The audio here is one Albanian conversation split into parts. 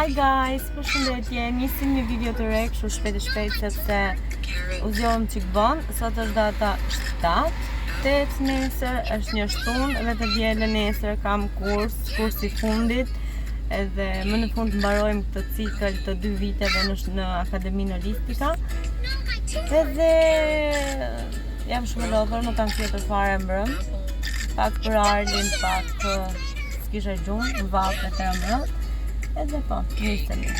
Hi guys, përshëndetje, nisim një video të re, kështu shpejt sepse u zgjohem çik bon. Sot është data 7 nesër, është një shtunë dhe të dielën nesër kam kursi fundit. Edhe më në fund mbarojmë këtë cikël të 2 viteve në Akademinë Holistika. Edhe jam shumë e lodhur, nuk kam tjetër fare mbrëm. Pak për Arlin, pak s'kisha gjumë, në vallë e thera mbrëm. Edhe po, nisemi.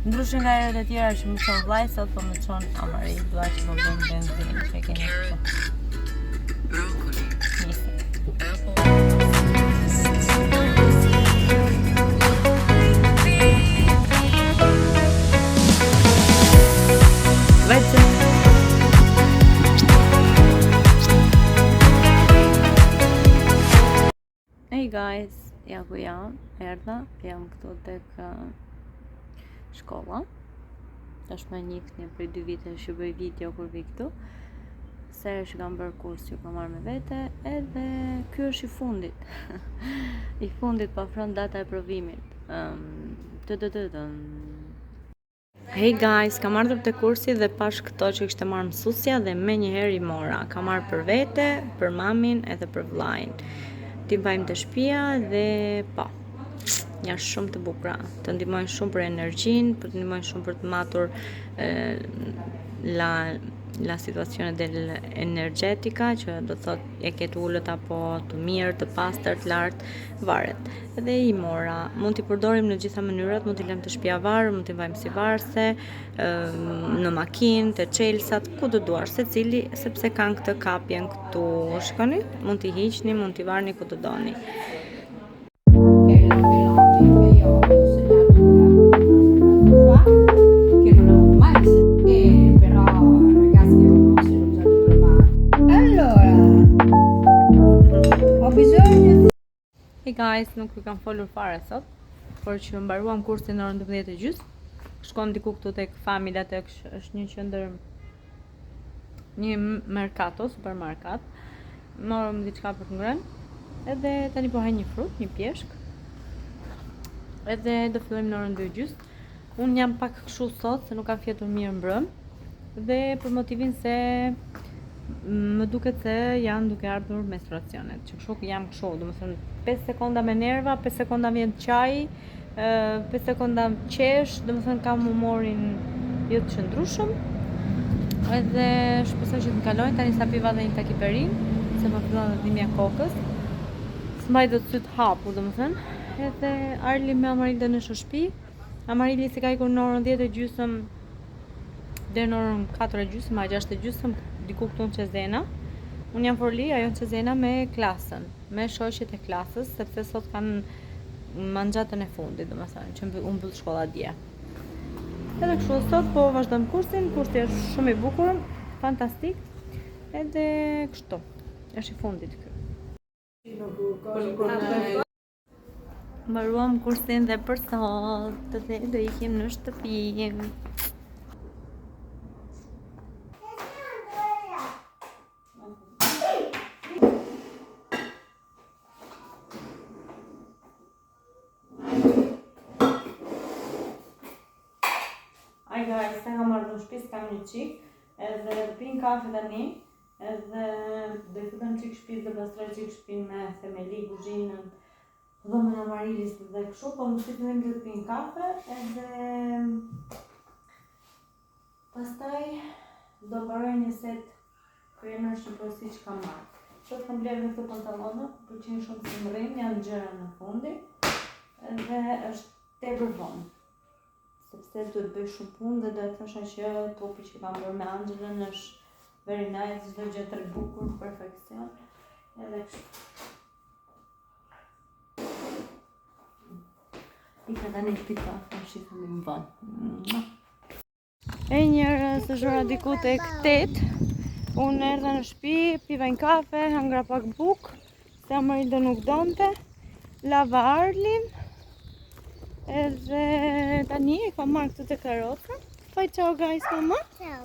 Ndryshe nga herët e tjera që më çon vllai, sot po më çon Amari, dua që po bëm benzinë, që keni këtu. Nisemi. Hey guys, ja ku jam, jam këtu tek shkolla. Tash më njihni për 2 vite që bëj video kur vi këtu. Sere që kam bërë kurs që kam marrë me vete, edhe ky është i fundit. I fundit pa fron data e provimit. Hey guys, kam ardhur te kursi dhe pash këto që kishte marrë mësuesja dhe menjëherë i mora. Kam marrë për vete, për mamin edhe për vllajin. Ti mbajmë të shtëpia dhe po. Janë shumë të bukura, të ndihmojnë shumë për energjinë, të ndihmojnë shumë për të matur la situazione energetica, që do të thotë e ke të ulët apo të mirë, të pastër, të lartë, varet. Edhe i mora, mund t'i përdorim në gjitha mënyrat, mund t'i lëmë të shtëpia varur, mund t'i vajmë si varse, në makinë, të çelsat, ku do duash, secili, sepse kanë këtë kapjen këtu. Shikoni, mund t'i hiqni, mund t'i varni ku të doni. Hey guys, nuk ju kam folur fare sot, por që mbaruam kursin në orën 12:30. Shkon diku këtu tek Famila, tek është një qendër, një mercato, supermarket. Morëm diçka për të ngrënë. Edhe tani po haj një frut, një pjeshk. Edhe do fillojmë në orën 2:30. Unë jam pak kështu sot se nuk kam fjetur mirë mbrëm. Dhe për motivin se më duket se janë duke ardhur menstruacionet. Që kështu jam kështu, domethënë 5 sekonda me nerva, 5 sekonda vjen çaji, 5 sekonda qesh, domethënë kam humorin jo të qëndrueshëm. Edhe shpresoj që të kalojnë, tani sa piva dhe një takiperin, se më fillon dhimbja kokës. S'mbaj dot syt hapur, domethënë. Edhe Arli me Amarilda në shtëpi. Amarili si ka ikur në orën 10:30 deri në orën 4:30, 6:30, diku këtu në Qezena. Unë jam Forli, ajo në Qezena me klasën, me shoqjet e klasës, sepse sot kanë manxhatën e fundit, domethënë, që unë mbyll shkolla dje. Edhe kështu sot po vazhdojmë kursin, kursi është shumë i bukur, fantastik. Edhe kështu, është i fundit ky. Mbaruam kursin dhe për sot, dhe do ikim në shtëpi. Ai guys, sa kam ardhur në shtëpi, kam një çik, edhe do pin kafe tani, edhe do i futem çik shtëpi, do pastroj çik shtëpinë me themeli, kuzhinën, dhomën e Amarilis dhe kështu, po më shpifillim të pin kafe, edhe pastaj do mbaroj një set kremësh që po siç kam marrë. Sot kam blerë me këto pantallona, pëlqejnë shumë si më rrin, janë gjëra në fundi, edhe është tepër vonë. Sepse duhet bëj shumë punë dhe do të thosha që topi që kam bërë me Angelën është very nice, çdo gjë të bukur, perfeksion. Edhe kështu. I ka tani pita, shikoni më vonë. E njerëz, është ora diku tek 8. Unë erdha në shtëpi, piva një kafe, hangra pak bukë, se Amarilda nuk donte, lava Arlin. Edhe tani e kam marrë këtu të karota. Faj ciao guys, mama. Ciao.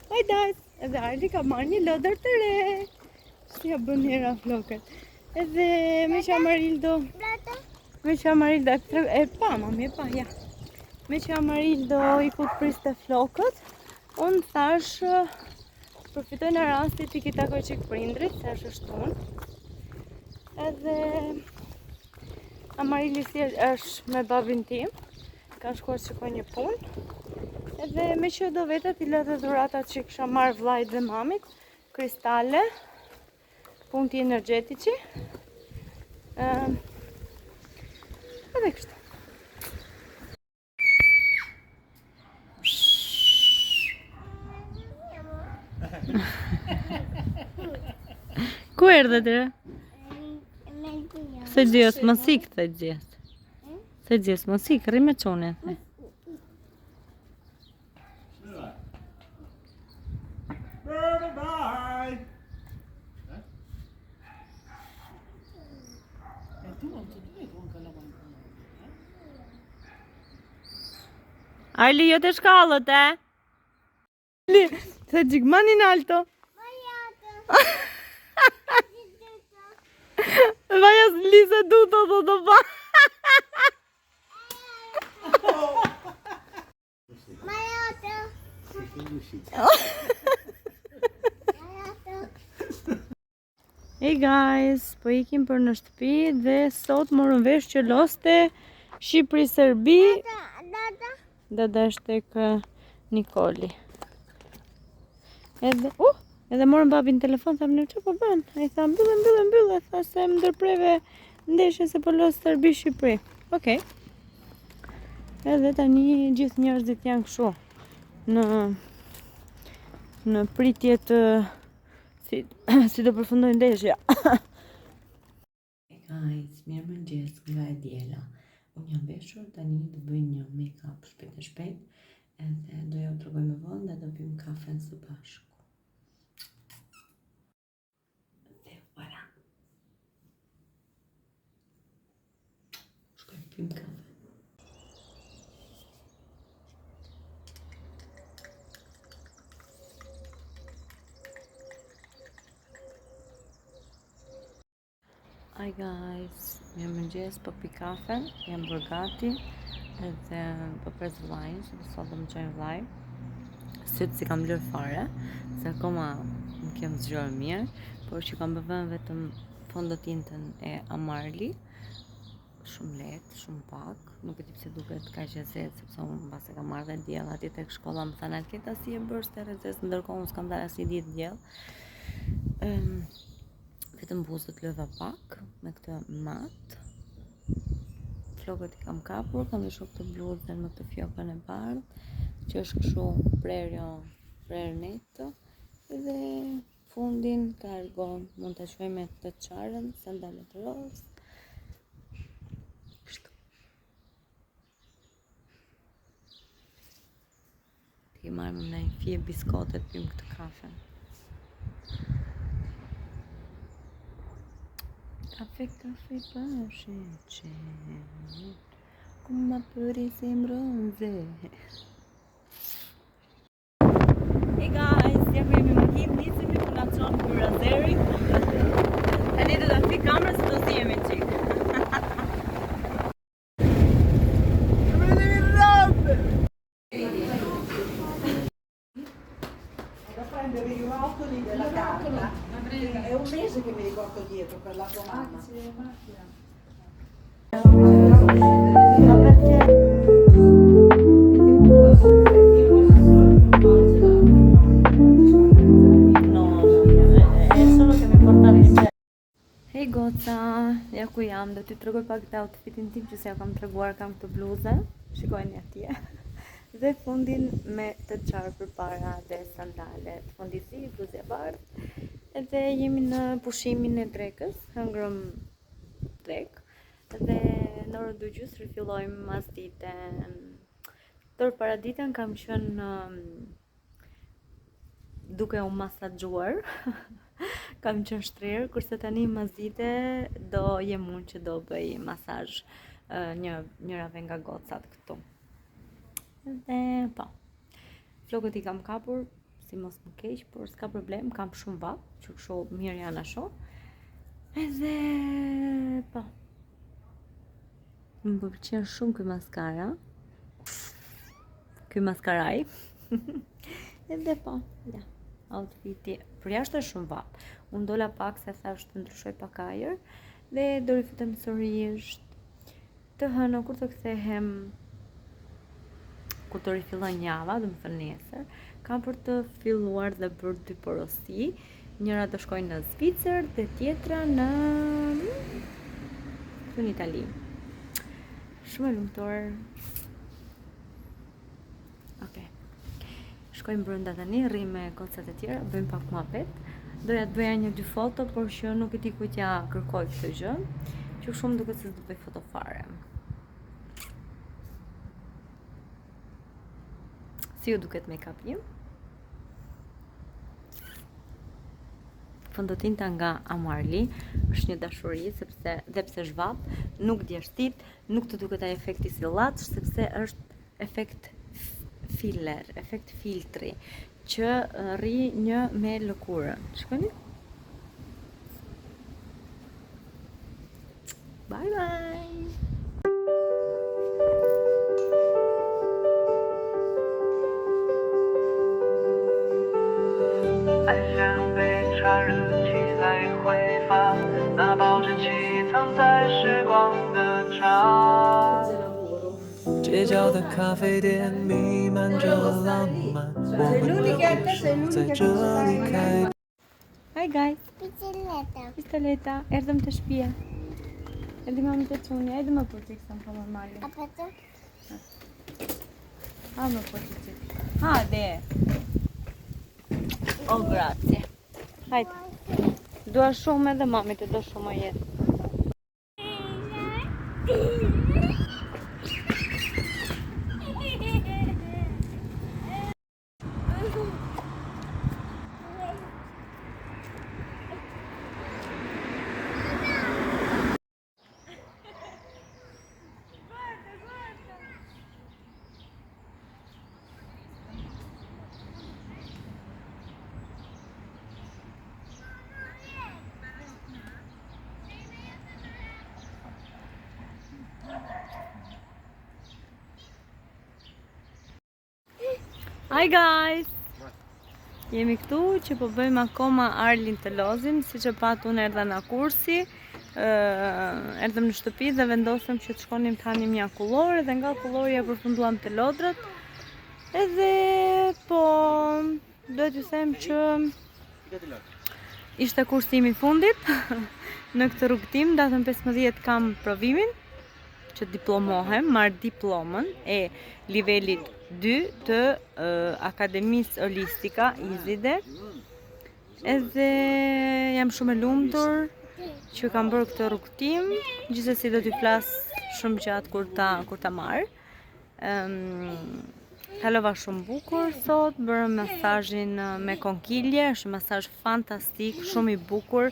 Faj guys. Edhe Arli ka marrë një lodër të re. Si ja bën hera flokët. Edhe me që Amarildo. Me që Amarildo e pa, mami, e pa, ja. Me që Amarildo i ku të priste flokët, unë thash përfitoj në rastit i kita koj qik prindrit, se është shtun. Edhe Amarildi si është me babin tim, ka shkuar që koj një pun. Edhe me që do vetat i lëtë dhuratat që kësha marrë vllajt dhe mamit, kristale, punti energjetici. Edhe kështë. Ku erdhe tyre? Se gjës mos ik, se gjës. Se gjës mos ik, rri me qonin. Bye. Arli, jo të shkallët, Se gjigmani në alto. Vaja Lisa duto do pa. Hey guys, po ikim për në shtëpi dhe sot morëm vesh që loste Shqipëri-Serbi. Dada është tek Nikoli. Edhe morëm babin telefon, thamë në që po bën? A i tha mbyllë, tha se më ndërpreve ndeshje se po los Serbi-Shqipëri. Okej. Edhe tani gjithë njerëzit janë kështu në pritje të si do përfundoj ndeshja. Guys, mirë mëngjes nga e djela. Unë jam veshur, tani do bëj një make-up shpejt edhe do ja u tregoj më vonë dhe do pim kafen së bashku. Dhe voilà. Shkoj pim kafe. Hi guys, mirë mëngjes, po pi kafen, jam bërë gati edhe po pres vllajin, se sot do më qojnë vllaj. Sytë si kam lërë fare, se akoma më kem zgjuar mirë, por që kam bëvën vetëm fondotintën e Amarli, shumë lehtë, shumë pak, nuk e di pse duket kaq e zezë, sepse unë mbas e kam marrë dhe diell atje tek shkolla më thanë Alketa si e bërë s'te zezë, ndërkohë unë s'kam dalë asnjë ditë diell. Vetëm buzët lëva pak me këtë mat. Flokët i kam kapur, kam veshur këtë bluzën me këtë fjokën e bardhë, që është kështu prernetë, dhe fundin kargon, mund ta shoj me të çarën, sandalet roz. Kështu. Ti marrëm në një fije biskotet, pim këtë kafen. Kafe pashe qenë, ku ma përi si mbronze. Hey guys, ja ku jemi makinë, nisemi për nga qonë për Razeri. Tani do ta fik kamerën se do si jemi qik. Della carta. È un mese che mi riporto dietro per la tua mamma. Hey goca, ja ku jam, do t'i tregoj pak të outfitin tim që se ja kam treguar, kam këtë bluzë, shikojni atje. Dhe fundin me të qarë për para dhe sandalet, fundisi, bluzë e bardhë. Edhe jemi në pushimin e drekës, hëngrëm drek. Dhe në orën 2:30 rifillojmë masditen. Dorë paraditën kam qenë duke u masaxhuar. Kam qenë shtrirë, kurse tani masdite do jem unë që do bëj masazh njërave nga gocat këtu. Dhe po, flokët i kam kapur, si mos më keq, por s'ka problem, kam shumë vap, që kështu mirë janë asho. Edhe po, Më pëlqen shumë ky maskara. Ky maskaraj. Edhe po, ja. Outfiti për jashtë është shumë vap. Unë dola pak se thash të ndryshoj pak ajër dhe do rifutem sërish të hënë kur të kthehem, kur të rifillon java, do të thënë nesër, kam për të filluar dhe bërë 2 porosi. Njëra do shkojnë në Zvicër dhe tjetra në Itali. Shumë e lumtur. Okej. Shkojmë brenda tani, rrim me gocat e tjera, bëjmë pak muhabet. Doja të bëja 1-2 foto, por që nuk e di kujt ja kërkoj këtë gjë. Që shumë duket se s'do bëj foto fare. Si ju duket make-up im? Fondotinta nga Amarli është një dashuri sepse dhe pse zhvap, nuk djeshtit, nuk të duket ai efekti si llaç, sepse është efekt filler, efekt filtri që rri një me lëkurën. Shikoni? Bye bye.街角的咖啡店弥漫着浪漫，我们的故事在这里开。 Hi guys, Bicicleta. Pistoleta, erdhëm të shtëpia. Erdhi mami të çuni, hajde më për të kësam për normali. Aperto. Ha më për të çik. Hajde. Oh, grazie. Hajde. Dua shumë edhe mami të do shumë o jetë. Hi guys! Jemi këtu që po bëjmë akoma Arlin të lozim, si që pat unë erdha nga kursi, erdhëm në shtëpi dhe vendosëm që të shkonim të hanim një akullore dhe nga akullore ja përfunduam të lodrat. Edhe po, duhet ju them që ishte kursi im i fundit në këtë rrugtim, datën 15 kam provimin që diplomohem, marr diplomën e nivelit 2 të Akademisë Holistika Izide. Edhe jam shumë e lumtur që kam bërë këtë rrugtim, gjithsesi do t'i flas shumë gjatë kur ta marr. Kalova shumë bukur sot, bërëm masazhin me konkilje, është masazh fantastik, shumë i bukur.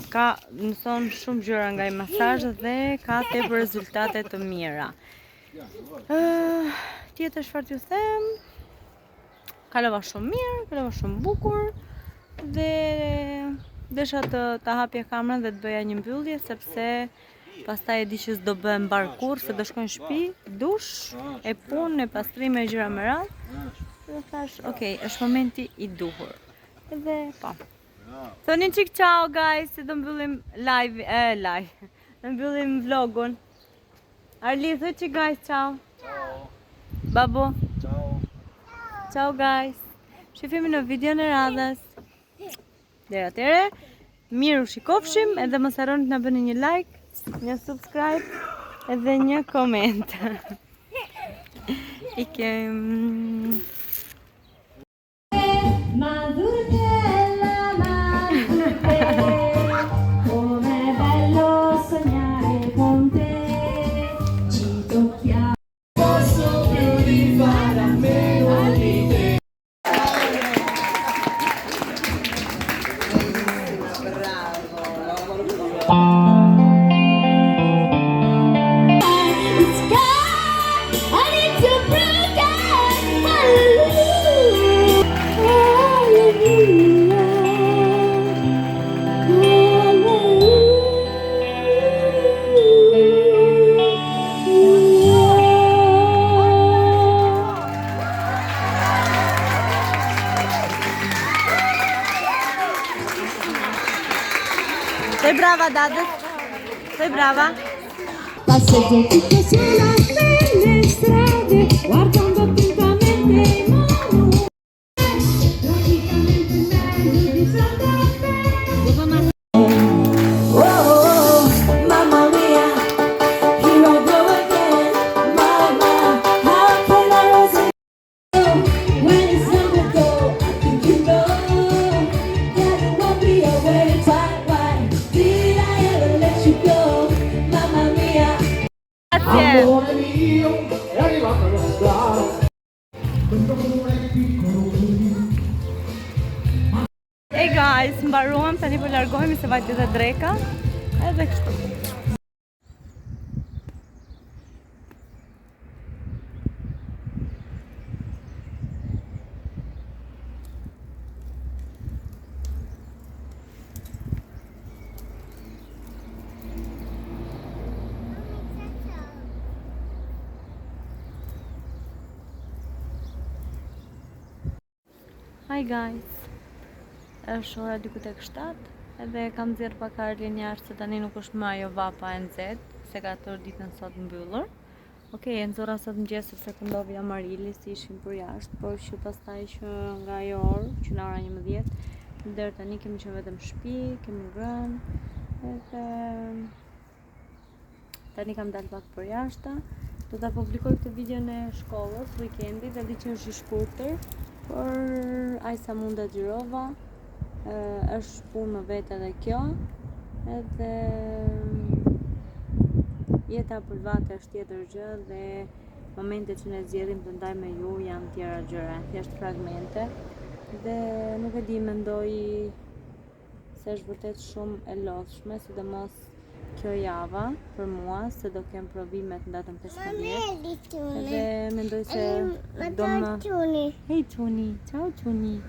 Ka mëson shumë gjëra nga i masazh dhe ka tepër rezultate të mira. Tjetër çfarë t'ju them? Kalova shumë mirë, kalova shumë bukur dhe desha të hapja kamerën dhe të bëja një mbyllje sepse pastaj e di që s'do bëhem mbar kurrë, se do shkoj në shtëpi, dush, e punë, e pastrim e gjëra me radhë. Dhe thash, okay, është momenti i duhur. Edhe po. Thoni çik ciao guys, se do mbyllim live. Do mbyllim vlogun. Arli, thoj çik guys, ciao. Ciao. Babo. Ciao. Ciao guys. Shifemi në videon e radhës. Deri atëre, miru shikofshim, edhe mos harroni të na bëni një like, një subscribe edhe një koment. Ikem. Com'è bello sognare con te, ci tocchiamo. Posso più di fare a meno di te. Hallelujah. brava dadës. Sei brava. Passeggio tutto sulla belle strade, guardando attentamente i monumenti. Praticamente meglio di Santa Fe. Oh, mamma mia, here I go again. Mama, how can I resist? When it's time to go, I think you know that it won't be away. Why did I ever let you go? Mamma mia. Grazie. Amore mio, è arrivata la strada. Questo amore piccolo. Hey guys, mbaruam, tani po largohemi se vajti dhe dreka. Edhe kështu. Hi guys. Është ora diku tek 7 edhe kam nxjerr pak Arlin jashtë se tani nuk është më ajo vapa e nxehtë se ka tërë ditën sot mbyllur. Okej, e nxorra sot mëngjes sepse këndovi Amarili si ishim për jashtë, por që pastaj që nga ajo orë, që në ora 11 deri tani kemi qenë vetëm në shtëpi, kemi ngrënë edhe tani kam dalë pak për jashtë. Do ta publikoj këtë videon e shkollës weekendit, edhe që është i shkurtër, por aq sa mund ta xhirova. Është punë më vetë edhe kjo, edhe jeta private është tjetër gjë dhe momentet që ne zgjedhim të ndaj me ju janë tjera gjëra, thjesht fragmente dhe nuk e di, mendoj se është vërtet shumë e lodhshme, sidomos kjo java për mua se do kem provimet në datën 15 edhe mendoj se do më... Hej Tuni, ciao Tuni.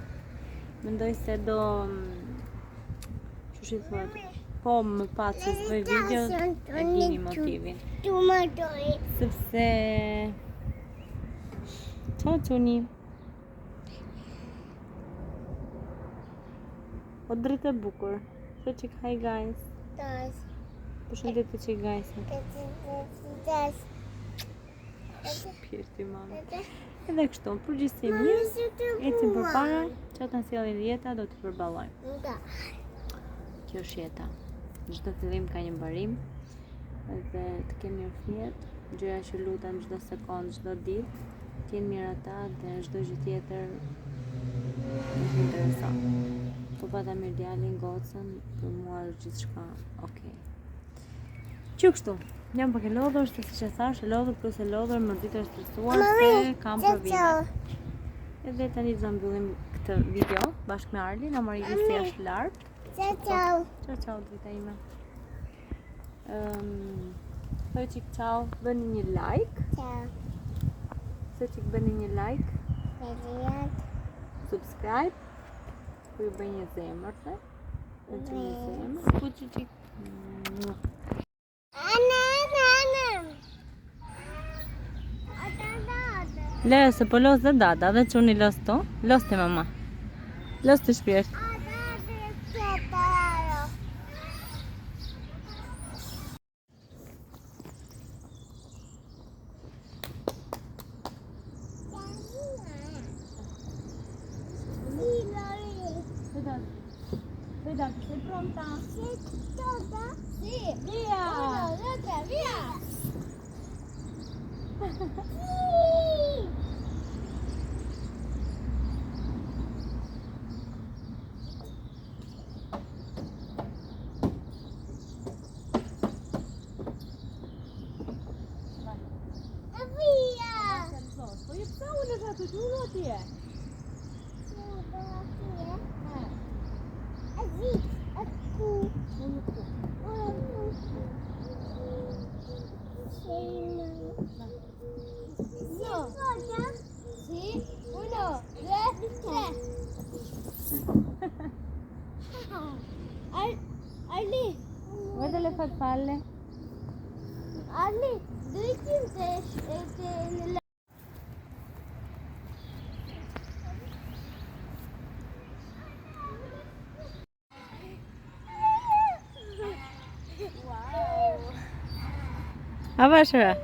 Mendoj se do që thuhet, po më pas se s'bëj video e dini motivin. Sepse ciao Tuni. O dritë e bukur. Se qik hi guys. Përshëndet të qik guys. Shpirti mami. Edhe kështu, përgjithësim mirë, ecim përpara, çfarë të sjellin jeta do të përballojmë. Kjo është jeta. Çdo fillim ka një mbarim. Edhe të kemi mirë fëmijët, gjëra që lutem çdo sekond, çdo ditë, të jenë mirë ata dhe çdo gjë tjetër nuk më intereson. Po pata mirë djalin, gocën, për mua është gjithçka okay. Që kështu. Jam pak e lodhur, se siç e thash, e lodhur plus e lodhur, më ditë e stresuar se kam provime. Edhe tani do mbyllim këtë video bashkë me Arlin, Amarili si është lart. Ciao. Ciao drita ime. Thoj qik ciao, bëni një like. Ciao. Se qik bëni një like. Subscribe. Ku ju bëj një zemër, se? Në që një zemër. Ku që qik... Le, se po los dhe dada, dhe quni los to. Los të mama. Los të shpirt. Vedate, sei pronta? Sì, pronta? Sì. Via! 1, 2, 3, via! Poi psa u lëshatu që unë atje? Arli, Guarda le farfalle. Arli, dove ti nella... A bashkëra?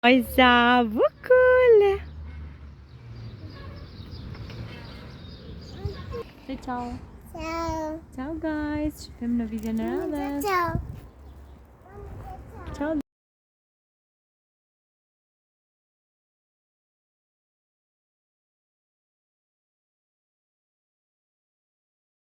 Oj sa bukur. Ciao. Ciao. Ciao guys. Shpim në video në radhës. Ciao.